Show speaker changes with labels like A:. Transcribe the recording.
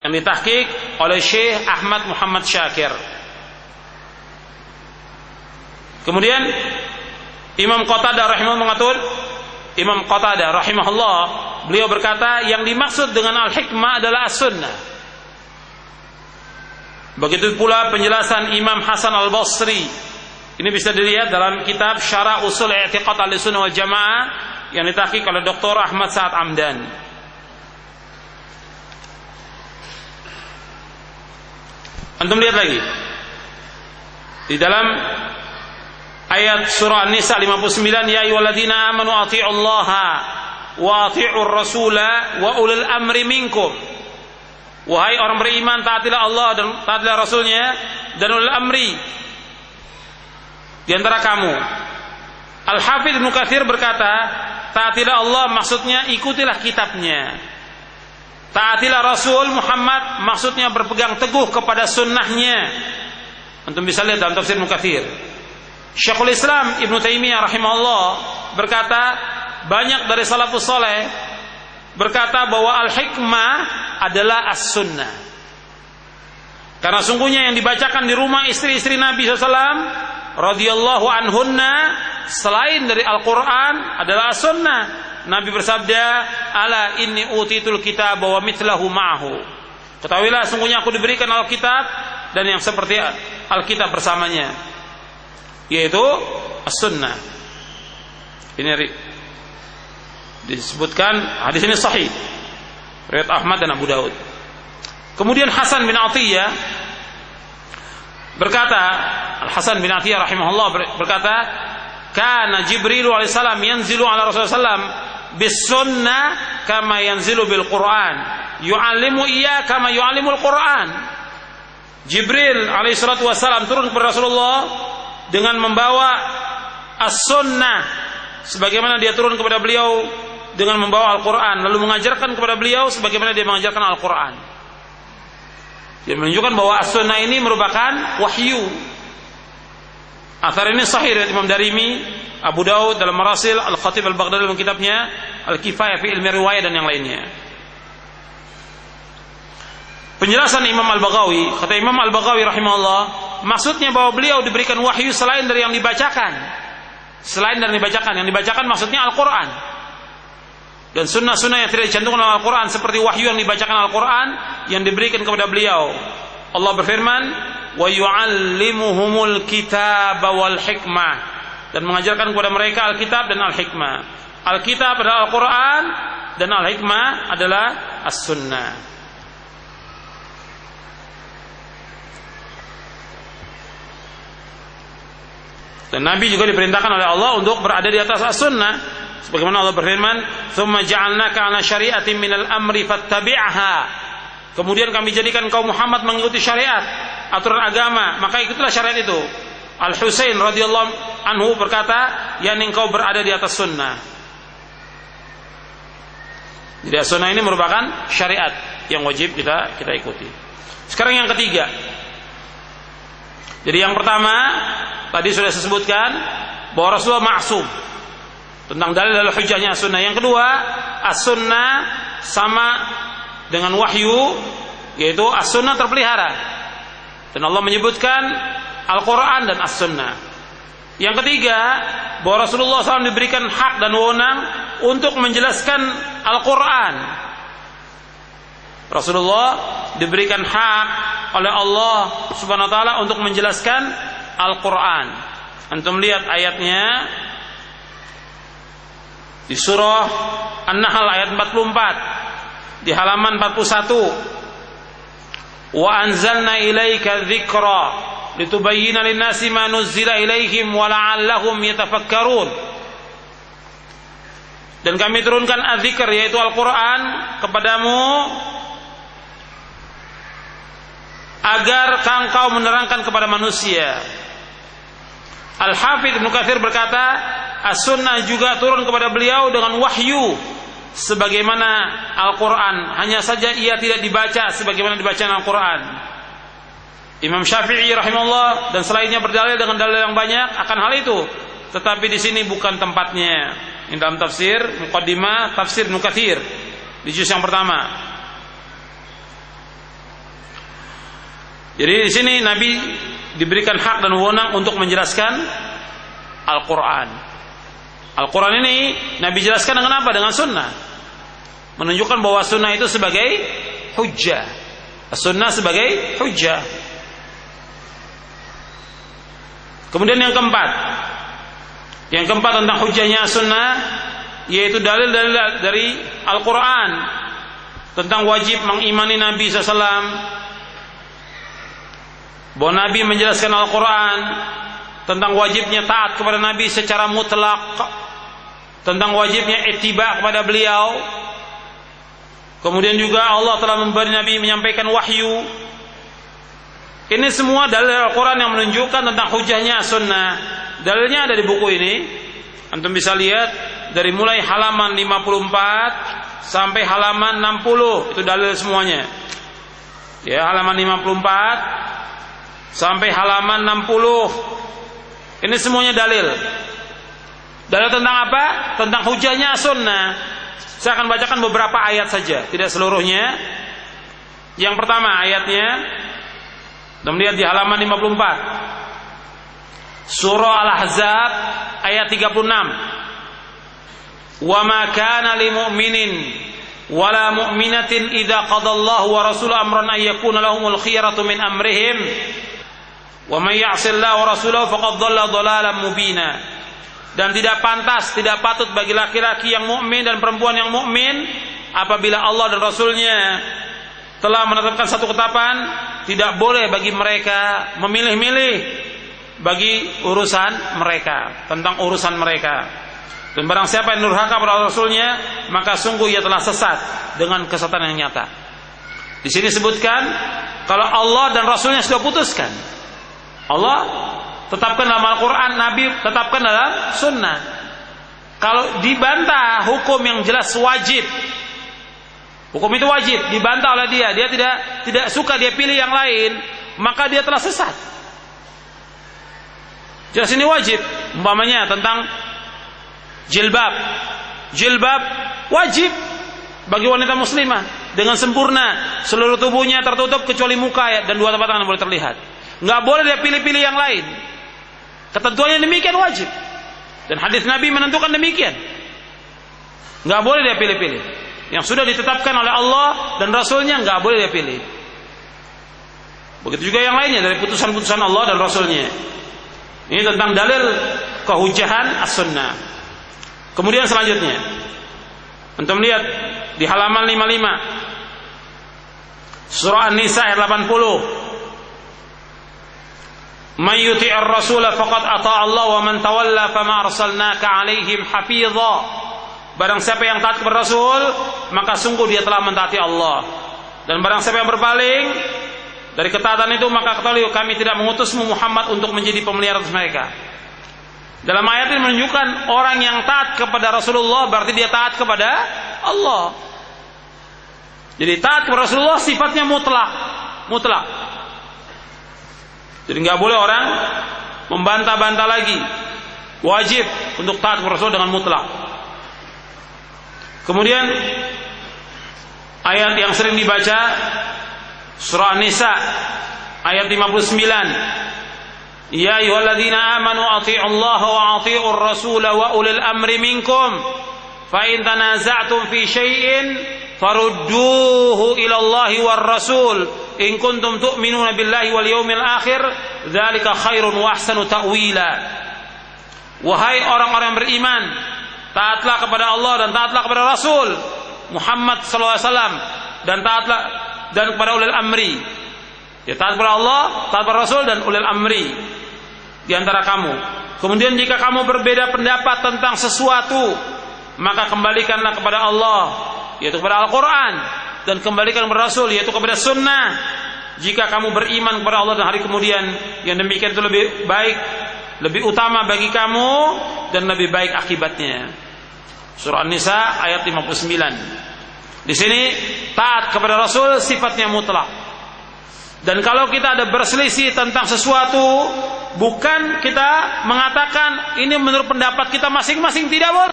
A: yang ditahqiq oleh Syekh Ahmad Muhammad Syakir. Kemudian Imam Qatadah rahimahullah, beliau berkata, yang dimaksud dengan al-hikmah adalah as-sunnah. Begitu pula penjelasan Imam Hasan al-Basri. Ini bisa dilihat dalam kitab Syarah Usul I'tiqad Ahlussunnah wal Jamaah yang ditahqiq oleh Dr. Ahmad Sa'ad Amdan. Antum lihat lagi di dalam ayat surah An-Nisa 59, ya ayyuhalladzina amanu athi'ullaha wa athi'ur rasula wa ulil amri minkum. Wahai orang beriman, taatilah Allah dan taatilah Rasulnya dan ulil amri di antara kamu. Al-Hafidz Ibnu Katsir berkata, taatilah Allah maksudnya ikutilah kitabnya. Taatilah Rasul Muhammad maksudnya berpegang teguh kepada sunnahnya. Antum bisa lihat dalam tafsir Ibnu Katsir. Syekhul Islam Ibnu Taimiyah rahimahullah berkata, banyak dari salafus saleh berkata bahwa al-hikmah adalah as-sunnah. Karena sungguhnya yang dibacakan di rumah istri-istri Nabi SAW radhiyallahu anhunna selain dari Al-Quran adalah as-sunnah. Nabi bersabda, ala inni utitul kitab wa mithlahu ma'ahu. Ketahuilah sungguhnya aku diberikan Alkitab dan yang seperti Alkitab bersamanya, yaitu as-sunnah. Ini disebutkan hadis ini sahih riwayat Ahmad dan Abu Daud. Kemudian Hasan bin Atiyah berkata, Al-Hasan bin Atiyah rahimahullah berkata, kana Jibril alaihissalam yanzilu ala Rasulullah sallam bis sunnah kama yanzilu bil Quran, yu'allimu iya kama yu'allimul Quran. Jibril alaihissalatu wassalam turun kepada Rasulullah dengan membawa as-sunnah sebagaimana dia turun kepada beliau dengan membawa Al-Quran, lalu mengajarkan kepada beliau sebagaimana dia mengajarkan Al-Quran. Dia menunjukkan bahwa as-sunnah ini merupakan wahyu. Athar ini sahih dari Imam Darimi, Abu Daud dalam Marasil, Al-Khatib Al-Baghdadi dalam kitabnya Al-Kifayah fi Ilmi Riwayah dan yang lainnya. Penjelasan Imam Al-Baghawi, kata Imam Al-Baghawi rahimahullah, maksudnya bahwa beliau diberikan wahyu selain dari yang dibacakan. Selain dari yang dibacakan maksudnya Al-Quran. Dan sunnah-sunnah yang tidak dicantumkan dalam Al-Quran seperti wahyu yang dibacakan Al-Quran yang diberikan kepada beliau. Allah berfirman, wa yu'allimuhumul kitaba wal hikmah, dan mengajarkan kepada mereka Alkitab dan Al-Hikmah. Alkitab adalah Al-Quran dan Al-Hikmah adalah As-Sunnah. Dan Nabi juga diperintahkan oleh Allah untuk berada di atas As-Sunnah. Sebagaimana Allah berfirman, "Tsumma ja'alnaka 'ala syari'atin minal amri fattabi'ha." Kemudian kami jadikan kaum Muhammad mengikuti syariat, aturan agama, maka ikutilah syariat itu. Al-Husain radhiyallahu anhu berkata, "Yani engkau berada di atas sunnah." Jadi sunnah ini merupakan syariat yang wajib kita ikuti. Sekarang yang ketiga. Jadi yang pertama tadi sudah saya sebutkan bahwa Rasulullah maksum tentang dalil hujjahnya as-sunnah. Yang kedua, as-sunnah sama dengan wahyu, yaitu as-sunnah terpelihara. Dan Allah menyebutkan Al-Quran dan as-sunnah. Yang ketiga, bahwa Rasulullah SAW diberikan hak dan wewenang untuk menjelaskan Al-Quran. Rasulullah diberikan hak oleh Allah Subhanahu wa taala untuk menjelaskan Al-Quran. Antum lihat ayatnya di surah An-Nahl ayat 44, di halaman 41. Wa anzalna ilaika dzikra litubayyana lin-nasi ma nuzzila ilaihim wa la'allahum yatafakkarun. Dan kami turunkan az-zikr, yaitu Al-Quran, kepadamu agar engkau menerangkan kepada manusia. Al-Hafidz Ibnu Katsir berkata, as-sunnah juga turun kepada beliau dengan wahyu sebagaimana Al-Quran, hanya saja ia tidak dibaca sebagaimana dibacaan Al-Quran. Imam Syafi'i rahimahullah dan selainnya berdalil dengan dalil yang banyak akan hal itu, tetapi di sini bukan tempatnya. Ini dalam tafsir Muqaddimah Tafsir Ibnu Katsir di juz yang pertama. Jadi di sini Nabi diberikan hak dan wewenang untuk menjelaskan Al-Quran. Al-Quran ini Nabi jelaskan dengan apa? Dengan sunnah. Menunjukkan bahwa sunnah itu sebagai hujjah. Sunnah sebagai hujjah. Kemudian yang keempat. Yang keempat tentang hujjahnya sunnah, yaitu dalil-dalil dari Al-Quran tentang wajib mengimani Nabi SAW. Bahwa Nabi menjelaskan Al-Quran tentang wajibnya taat kepada Nabi secara mutlak, tentang wajibnya ittiba kepada beliau. Kemudian juga Allah telah memberi Nabi menyampaikan wahyu. Ini semua dalil Al-Quran yang menunjukkan tentang hujahnya sunnah. Dalilnya ada di buku ini. Antum bisa lihat dari mulai halaman 54 sampai halaman 60. Itu dalil semuanya. Ya, halaman 54 sampai halaman 60. Ini semuanya dalil. Dalil tentang apa? Tentang hujahnya sunnah. Saya akan bacakan beberapa ayat saja, tidak seluruhnya. Yang pertama ayatnya, kita melihat di halaman 54. Surah Al-Ahzab ayat 36. Wa ma kana lil mu'minin wala mu'minatin idza qadallahu wa rasuluhu amran ay yakuna lahumul khiyaratu min amrihim. Wa may ya'sillaha wa rasulahu faqad dhalla dhalalan mubina. Dan tidak pantas, tidak patut bagi laki-laki yang mukmin dan perempuan yang mukmin apabila Allah dan Rasulnya telah menetapkan satu ketetapan, tidak boleh bagi mereka memilih-milih bagi urusan mereka, tentang urusan mereka. Dan barang siapa yang durhaka kepada Rasulnya, maka sungguh ia telah sesat dengan kesesatan yang nyata. Di sini sebutkan kalau Allah dan Rasulnya sudah putuskan, Allah tetapkan dalam Al-Quran, Nabi tetapkan dalam sunnah. Kalau dibantah hukum yang jelas wajib, hukum itu wajib, dibantah oleh dia tidak suka, dia pilih yang lain, maka dia telah sesat. Jelas ini wajib. Umpamanya tentang jilbab wajib bagi wanita muslimah dengan sempurna, seluruh tubuhnya tertutup kecuali muka dan dua telapak tangan boleh terlihat. Nggak boleh dia pilih-pilih yang lain. Ketentuannya demikian wajib. Dan hadis Nabi menentukan demikian. Nggak boleh dia pilih-pilih. Yang sudah ditetapkan oleh Allah dan Rasulnya nggak boleh dia pilih. Begitu juga yang lainnya dari putusan-putusan Allah dan Rasulnya. Ini tentang dalil kehujahan as-sunnah. Kemudian selanjutnya, untuk melihat di halaman 55 Surah An-Nisa ayat 80. Man yuti'ir rasula faqad ata'a Allah wa man tawalla fama arsalnaka 'alaihim hafidha. Barang siapa yang taat kepada Rasul, maka sungguh dia telah mentaati Allah. Dan barang siapa yang berpaling dari ketaatan itu, maka ketahui kami tidak mengutusmu Muhammad untuk menjadi pemelihara atas mereka. Dalam ayat ini menunjukkan orang yang taat kepada Rasulullah berarti dia taat kepada Allah. Jadi taat kepada Rasulullah sifatnya mutlak. Jadi nggak boleh orang membantah-bantah lagi. Wajib untuk taat kepada Rasul dengan mutlak. Kemudian ayat yang sering dibaca Surah An-Nisa ayat 59. Ya ayyuhalladzina amanu athi'ullaha wa athi'ur rasula wa ulil amri minkum fa in tanaza'tum fi syai'in farudduhu ila Allahi war rasul in kuntum tu'minuna billahi wal yawmil akhir dzalika khairun wa ahsanu ta'wila. Wahai orang-orang yang beriman, taatlah kepada Allah dan taatlah kepada Rasul Muhammad sallallahu alaihi wasallam dan taatlah dan kepada ulil amri. Ya, taat kepada Allah, taat kepada Rasul dan ulil amri di antara kamu. Kemudian jika kamu berbeda pendapat tentang sesuatu, maka kembalikanlah kepada Allah, yaitu kepada Al-Quran, dan kembalikan kepada Rasul, yaitu kepada sunnah. Jika kamu beriman kepada Allah dan hari kemudian, yang demikian itu lebih baik, lebih utama bagi kamu dan lebih baik akibatnya. Surah An-Nisa ayat 59. Di sini taat kepada Rasul sifatnya mutlak. Dan kalau kita ada berselisih tentang sesuatu, bukan kita mengatakan ini menurut pendapat kita masing-masing, tidak boleh.